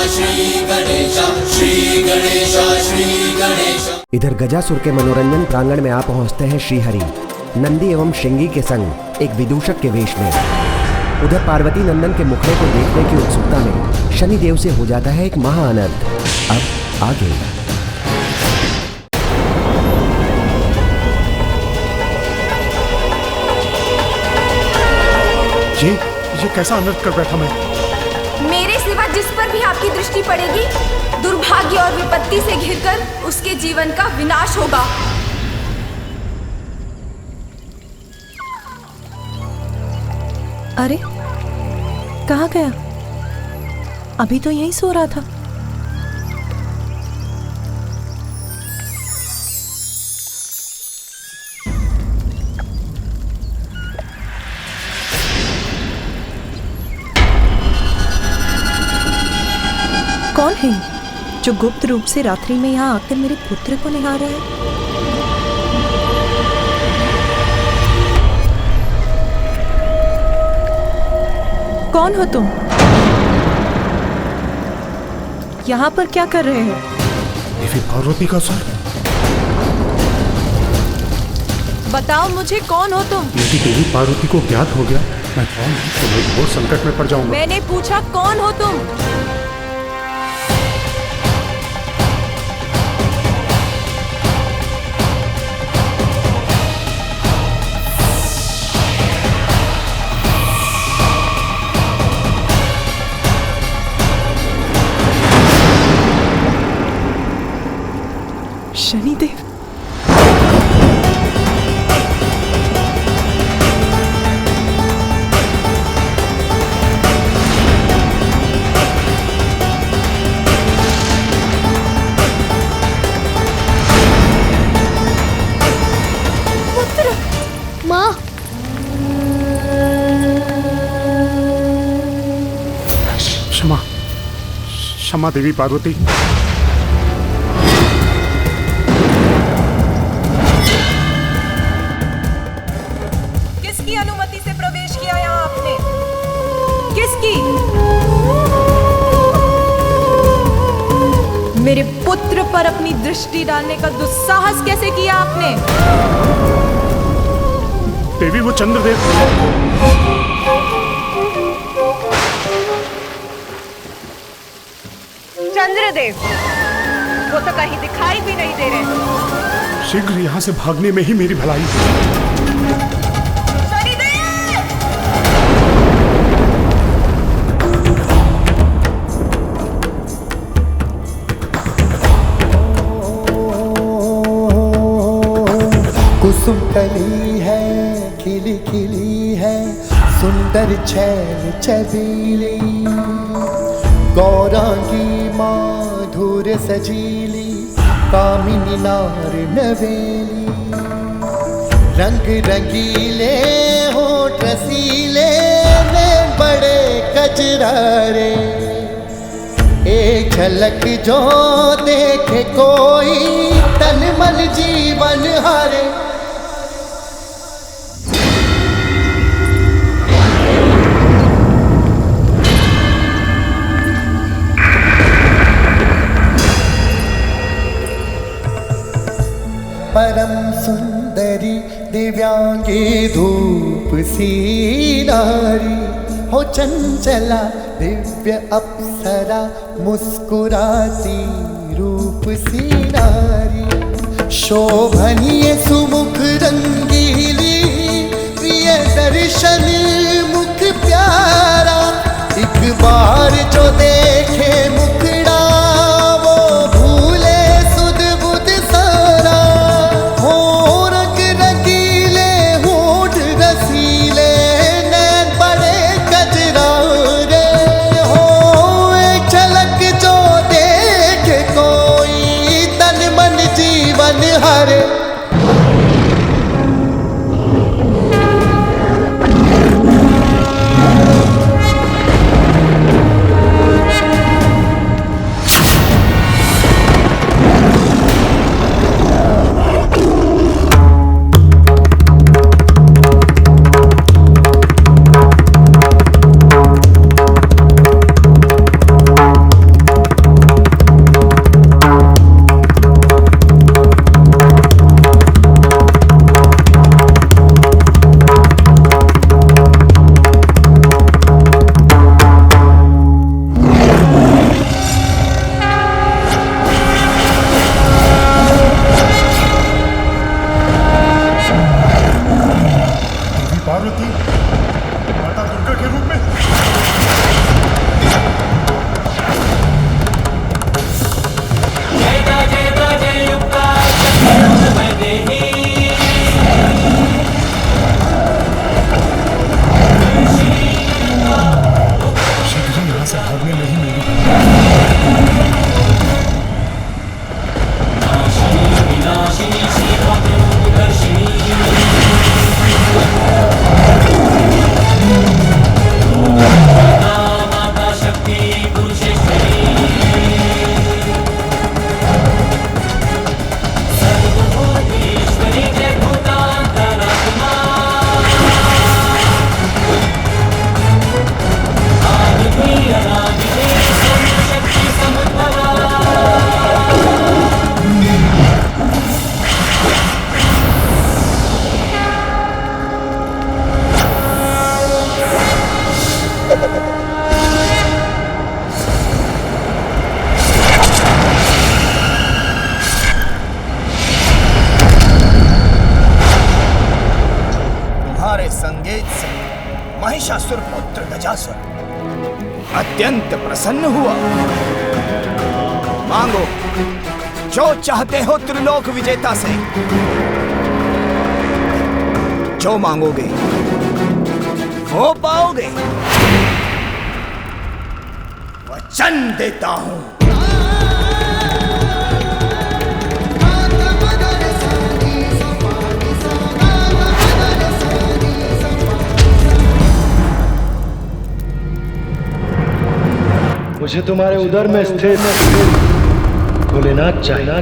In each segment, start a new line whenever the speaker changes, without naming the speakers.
श्री गणेश, श्री गणेश, श्री गणेश।
इधर गजासुर के मनोरंजन प्रांगण में आ पहुंचते हैं श्रीहरि नंदी एवं श्रृंगी के संग एक विदूषक के वेश में। उधर पार्वती नंदन के मुखड़े को देखने की उत्सुकता में शनिदेव से हो जाता है एक महाअनर्थ। अब आगे
ये कैसा अनर्थ कर बैठा मैं?
मेरे सिवा जिस पर भी आपकी दृष्टि पड़ेगी, दुर्भाग्य और विपत्ति से घिरकर उसके जीवन का विनाश होगा।
अरे कहाँ गया? अभी तो यहीं सो रहा था। कौन है जो गुप्त रूप से रात्रि में यहाँ आकर मेरे पुत्र को निहार रहा है? कौन हो तुम? यहाँ पर क्या कर रहे हो?
देवी पार्वती का सर।
बताओ मुझे, कौन हो तुम?
यदि देवी पार्वती को ज्ञात हो गया मैं कौन हूँ तो मैं घोर संकट में पड़ जाऊंगा।
मैंने पूछा कौन हो तुम? शनिदेव।
पुत्र, माँ।
क्षमा क्षमा देवी पार्वती।
किसकी अनुमति से प्रवेश किया यहाँ आपने? किसकी? मेरे पुत्र पर अपनी दृष्टि डालने का दुस्साहस कैसे किया आपने?
देवी वो चंद्रदेव।
चंद्रदेव वो तो कहीं दिखाई भी नहीं दे रहे।
शीघ्र यहाँ से भागने में ही मेरी भलाई।
कुसुम कली है, खिली खिली है, सुंदर छैल छबीली, गौरांगी माधुर सजीली, कामिनी नार नवेली, रंग रंगीले होठ रसीले, नैन बड़े कजरारे, एक झलक जो देखे कोई तन मन जीवन हारे। परम सुंदरी दिव्यांगी धूप सी नारी, हो चंचला दिव्य अप्सरा मुस्कुराती रूप सी नारी, शोभनीय सुमुख रंगीली, प्रिय दर्शन मुख प्यारा, एक बार जो देखे मुखड़ा वो भूले सुध बुध सारा, हो रंग रंगीले होठ रसीले, नैन बड़े कजरारे, हो एक झलक जो देखे कोई तन मन जीवन हरे।
नहीं मेरी।
तुम्हारे संगीत से महिषासुर पुत्र गजासुर अत्यंत प्रसन्न हुआ। मांगो जो चाहते हो त्रिलोक विजेता से, जो मांगोगे वो पाओगे। वचन देता हूं।
मुझे तुम्हारे उदर में स्थित भोलेनाथ चाहिए।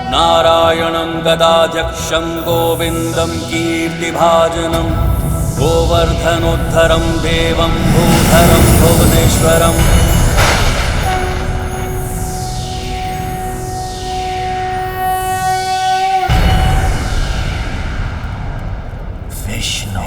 नारायणं गदाध्यक्षं गोविन्दं कीर्तिभाजनं गोवर्धनोद्धरं देवं भूधरं भुवनेश्वरम्।
विष्णु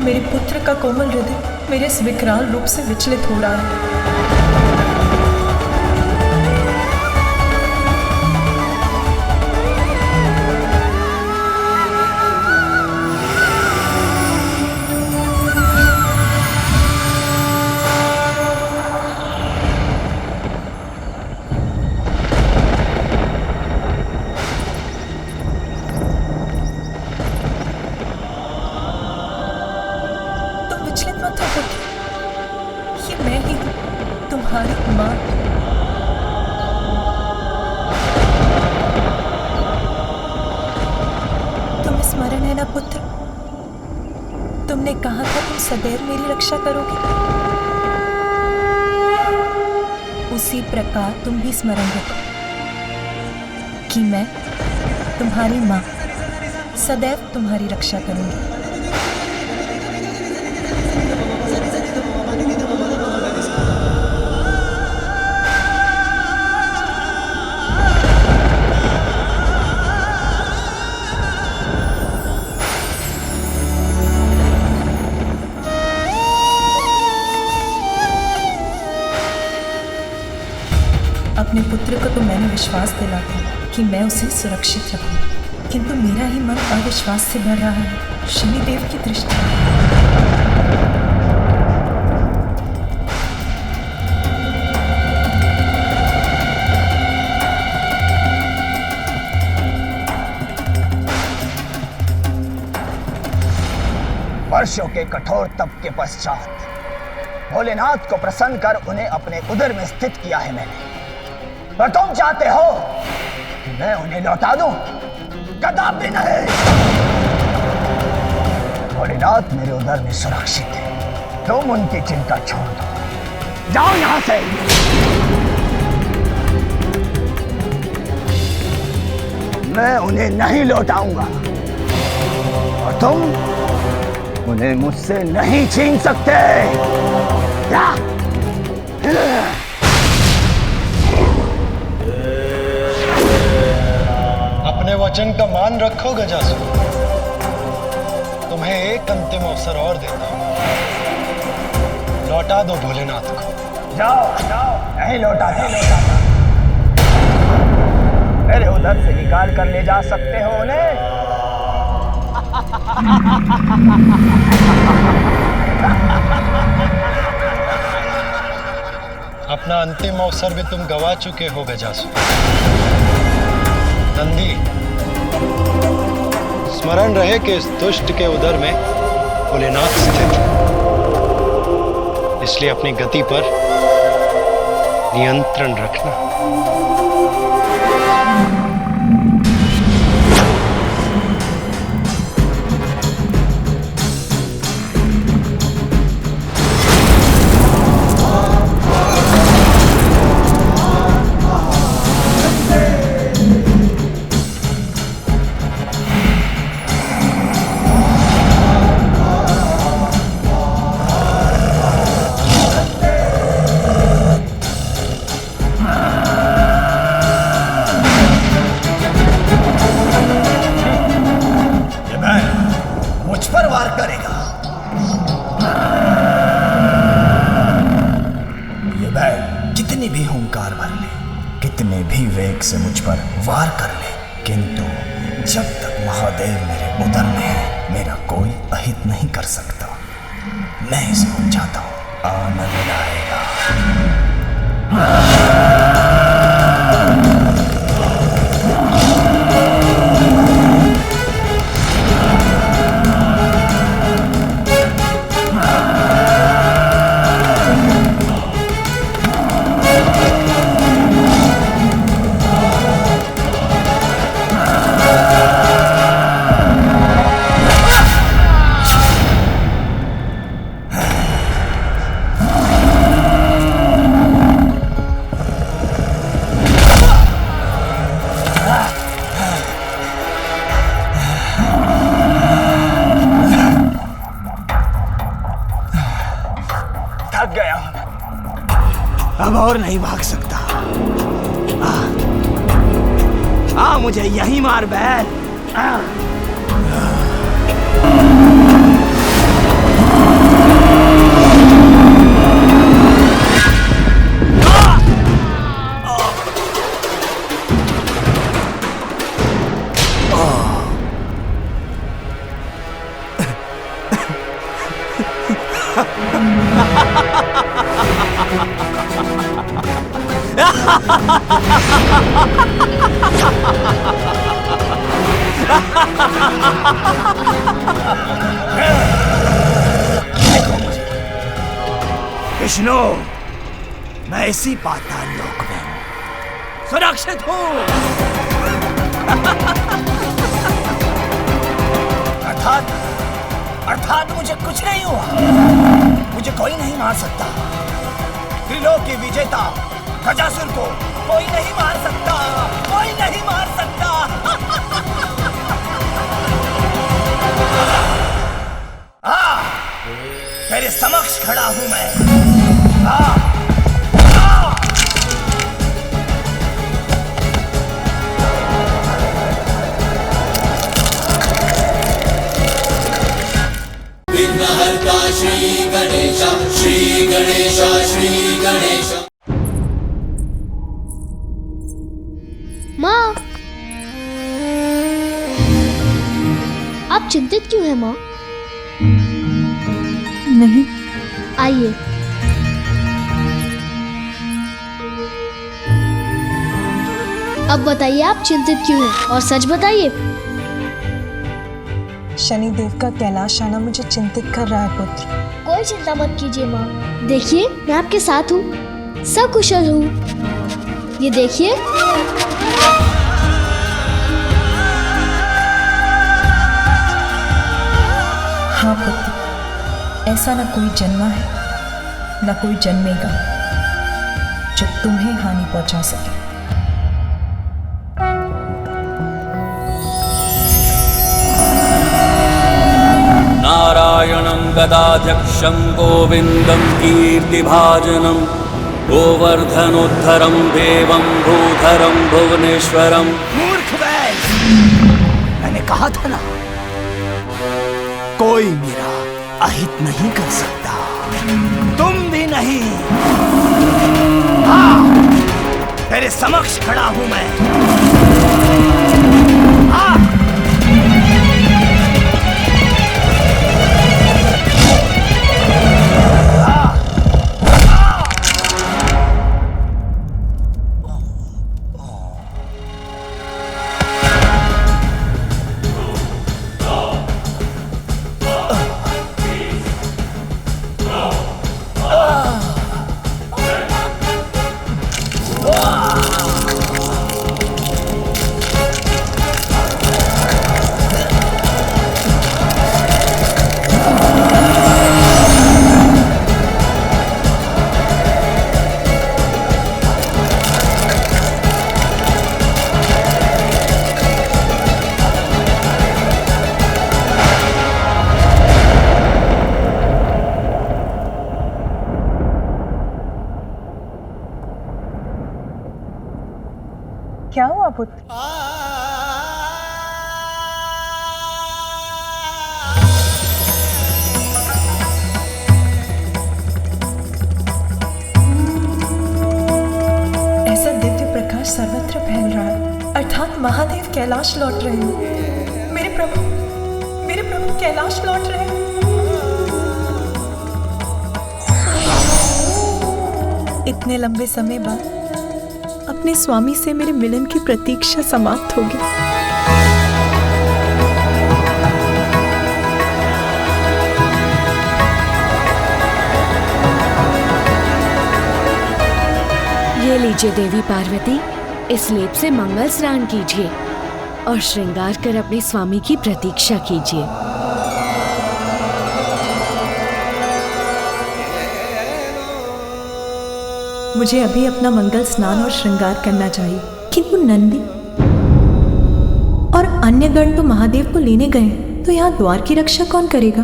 मेरे पुत्र का कोमल हृदय मेरे इस विकराल रूप से विचलित हो रहा है। विचलित मत हो पुत्र, ये मैं ही हूँ, तुम्हारी माँ। तुम्हें स्मरण है ना पुत्र, तुमने कहा था तुम सदैव मेरी रक्षा करोगे। उसी प्रकार तुम भी स्मरण रखो कि मैं तुम्हारी माँ सदैव तुम्हारी रक्षा करूंगी। अपने पुत्र को तो मैंने विश्वास दिला था कि मैं उसे सुरक्षित रखूं, किंतु मेरा ही मन अविश्वास से भर रहा है। शनिदेव की दृष्टि
वर्षों के कठोर तप के पश्चात भोलेनाथ को प्रसन्न कर उन्हें अपने उदर में स्थित किया है मैंने। पर तुम चाहते हो कि मैं उन्हें लौटा दूं? कदापि नहीं। भोलेनाथ मेरे उदर में सुरक्षित है, तुम उनकी चिंता छोड़ दो। जाओ यहां से। मैं उन्हें नहीं लौटाऊंगा और तुम उन्हें मुझसे नहीं छीन सकते।
अपने वचन का मान रखो गजासुर। तुम्हें एक अंतिम अवसर और देता हूं, लौटा दो भोलेनाथ को।
जाओ जाओ, नहीं लौटाता। मेरे उधर से निकाल कर ले जा सकते हो उन्हें।
अपना अंतिम अवसर भी तुम गवा चुके हो गजासुर। नंदी, स्मरण रहे कि इस दुष्ट के उदर में भोलेनाथ स्थित है, इसलिए अपनी गति पर नियंत्रण रखना।
कितने भी वेग से मुझ पर वार कर ले, किंतु जब तक महादेव मेरे उदर में है, मेरा कोई अहित नहीं कर सकता। मैं इसे उलझाता हूँ, आनंद आएगा। थक गया हूं, अब और नहीं भाग सकता। मुझे यहीं मार बैल। विष्णु, मैं इसी पाताल लोक में हूं, सुरक्षित हूं। अर्थात मुझे कुछ नहीं हुआ, मुझे कोई नहीं मार सकता। त्रिलोक के विजेता गजासुर को कोई नहीं मार सकता, कोई नहीं मार सकता। तेरे समक्ष खड़ा हूं मैं।
विघ्नहर्ता श्री गणेश, श्री गणेश, श्री गणेश।
माँ, आप चिंतित क्यों हैं माँ?
नहीं।
आइए। अब बताइए आप चिंतित क्यों हैं, और सच बताइए।
शनिदेव का कैलाश आना मुझे चिंतित कर रहा है पुत्र।
कोई चिंता मत कीजिए माँ, देखिए मैं आपके साथ हूँ, सकुशल हूँ। ये देखिए।
हाँ पुत्र, ऐसा न कोई जन्मा है न कोई जन्मेगा जो तुम्हें हानि पहुंचा सके।
नारायणं गदाध्यक्षं गोविन्दं कीर्तिभाजनं गोवर्धनोद्धरं देवं भूधरं भुवनेश्वरं।
मूर्ख बैल, मैंने कहा था ना, कोई मेरा अहित नहीं कर सकता, तुम भी नहीं। हाँ, तेरे समक्ष खड़ा हूं मैं। हाँ।
क्या हुआ पुत्र? ऐसा दिव्य प्रकाश सर्वत्र फैल रहा है, अर्थात महादेव कैलाश लौट रहे हैं। मेरे प्रभु कैलाश लौट रहे हैं। इतने लंबे समय बाद अपने स्वामी से मेरे मिलन की प्रतीक्षा समाप्त होगी।
ये लीजिए देवी पार्वती, इस लेप से मंगल स्नान कीजिए और श्रृंगार कर अपने स्वामी की प्रतीक्षा कीजिए।
मुझे अभी अपना मंगल स्नान और श्रृंगार करना चाहिए, किंतु नंदी और अन्य गण तो महादेव को लेने गए, तो यहाँ द्वार की रक्षा कौन करेगा?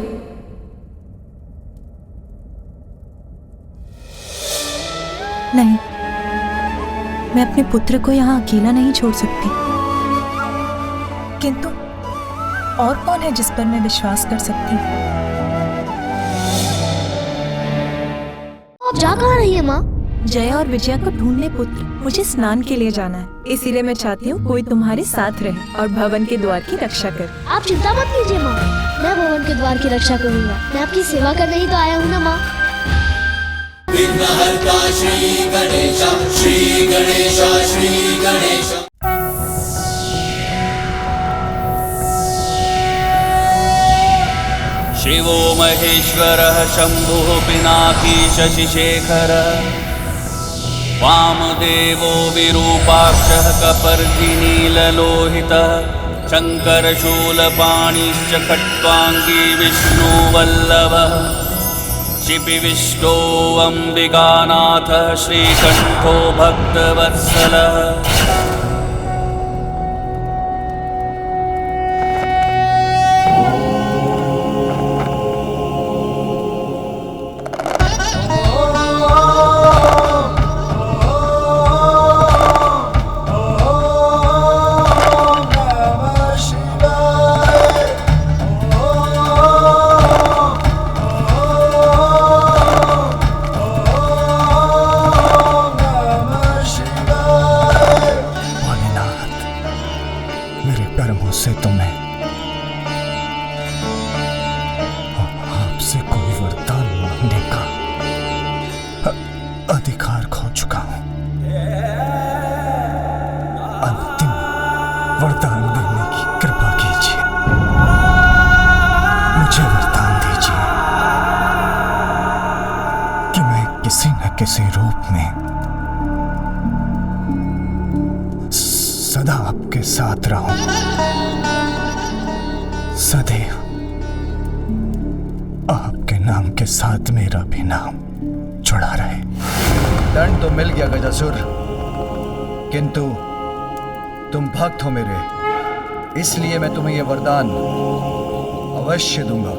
नहीं, मैं अपने पुत्र को यहाँ अकेला नहीं छोड़ सकती। किंतु और कौन है जिस पर मैं विश्वास कर सकती हूँ?
आप जा कहाँ रही है माँ?
जया और विजया को ढूंढने पुत्र, मुझे स्नान के लिए जाना है, इसीलिए मैं चाहती हूँ कोई तुम्हारे साथ रहे और भवन के द्वार की रक्षा करे।
आप चिंता मत कीजिए माँ, मैं भवन के द्वार की रक्षा करूँगा। मैं आपकी सेवा करने ही तो आया हूँ ना माँ।
विघ्नहर्ता श्री गणेश, श्री गणेश, श्री गणेश। शिवो महेश्वरः शम्भुः पिनाकी शशिशेखरः, वामदेवो विरूपाक्षः कपर्दिनीललोहितः, शङ्करशूलपाणिश्च खट्वाङ्गी विष्णुवल्लभः, शिपिविष्टो अम्बिकानाथः श्रीकण्ठो भक्तवत्सलः।
से तो मैं आपसे कोई वरदान मांगने का अधिकार खो चुका हूं। अंतिम वरदान देने की कृपा कीजिए। किसी रूप में सदा आपके साथ रहूं, सदैव आपके नाम के साथ मेरा भी नाम जुड़ा रहे।
दंड तो मिल गया गजासुर, किंतु तुम भक्त हो मेरे, इसलिए मैं तुम्हें यह वरदान अवश्य दूंगा।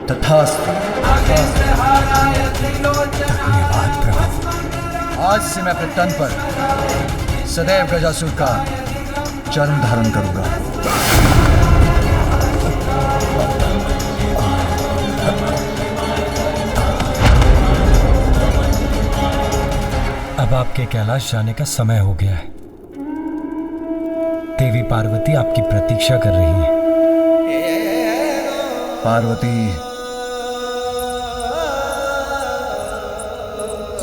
तथास्तु।
धन्यवाद प्रभु।
आज से मैं अपने तन पर सदैव गजासुर का चर्म धारण करूंगा।
अब आपके कैलाश जाने का समय हो गया है। देवी पार्वती आपकी प्रतीक्षा कर रही है।
पार्वती,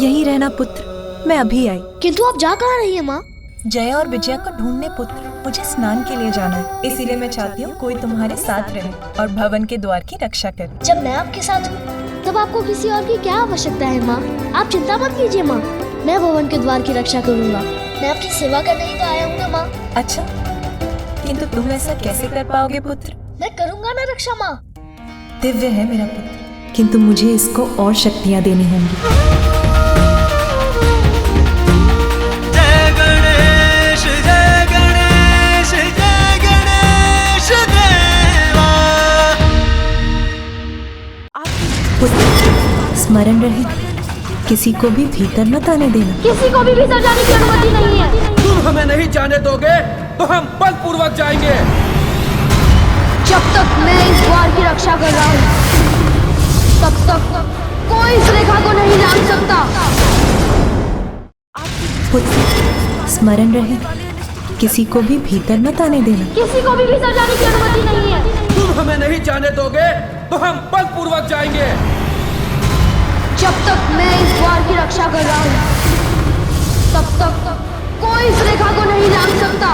यहीं रहना पुत्र, मैं अभी आई।
किंतु आप जा कहाँ रही है माँ?
जया और विजया को ढूंढने पुत्र, मुझे स्नान के लिए जाना है, इसीलिए मैं चाहती हूँ कोई तुम्हारे साथ रहे और भवन के द्वार की रक्षा करे।
जब मैं आपके साथ हूँ तब आपको किसी और की क्या आवश्यकता है माँ? आप चिंता मत कीजिए माँ, मैं भवन के द्वार की रक्षा करूँगा। मैं आपकी सेवा करने ही तो आया हूँ ना माँ।
अच्छा, किंतु तुम ऐसा कैसे कर पाओगे पुत्र?
मैं करूँगा ना रक्षा माँ।
दिव्य है मेरा पुत्र, किंतु मुझे इसको और शक्तियाँ देनी होंगी। स्मरण रहे, किसी को भी भीतर मत आने देना।
किसी को भी भीतर जाने की अनुमति नहीं है।
तुम हमें नहीं जाने दोगे तो हम बलपूर्वक जाएंगे।
जब तक मैं इस द्वार की रक्षा कर रहा हूँ तब तक कोई इस रेखा को नहीं लांघ सकता।
पुत्र, स्मरण रहे, किसी को भी भीतर मत आने देना।
किसी को भी भीतर जाने की अनुमति नहीं है।
तुम हमें नहीं जाने दोगे तो हम बलपूर्वक जाएंगे।
जब तक मैं इस द्वार की रक्षा कर रहा हूँ तब तक कोई इस रेखा को नहीं लांघ सकता।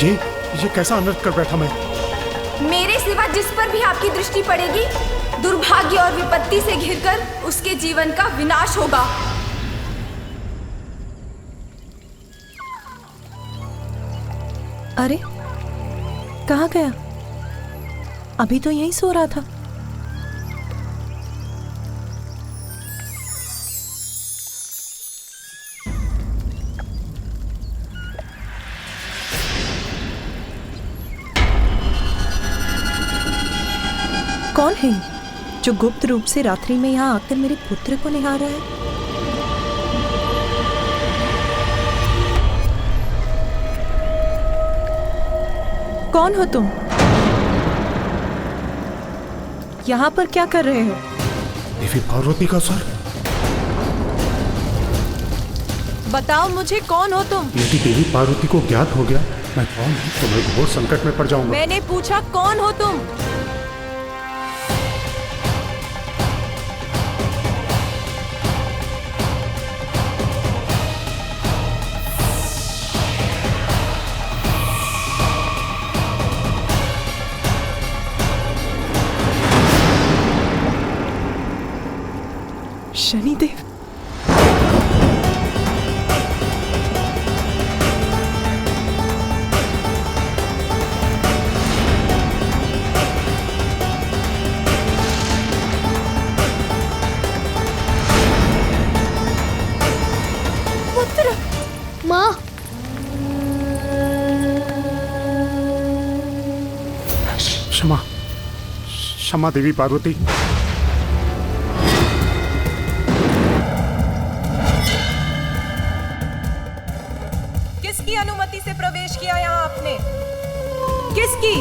ये कैसा अनर्थ कर बैठा मैं?
मेरे सिवा जिस पर भी आपकी दृष्टि पड़ेगी, दुर्भाग्य और विपत्ति से घिरकर उसके जीवन का विनाश होगा।
अरे, कहाँ गया? अभी तो यहीं सो रहा था। कौन है ये, जो गुप्त रूप से रात्रि में यहाँ आकर मेरे पुत्र को निहार रहा है? कौन हो तुम? यहाँ पर क्या कर रहे हो?
देवी पार्वती का सर।
बताओ मुझे, कौन हो तुम?
यदि देवी पार्वती को ज्ञात हो गया मैं कौन हूँ तो मैं घोर संकट में पड़ जाऊंगा।
मैंने पूछा कौन हो तुम? शनिदेव।
पुत्र, माँ।
क्षमा क्षमा देवी पार्वती।
किसकी अनुमति से प्रवेश किया यहाँ आपने? किसकी?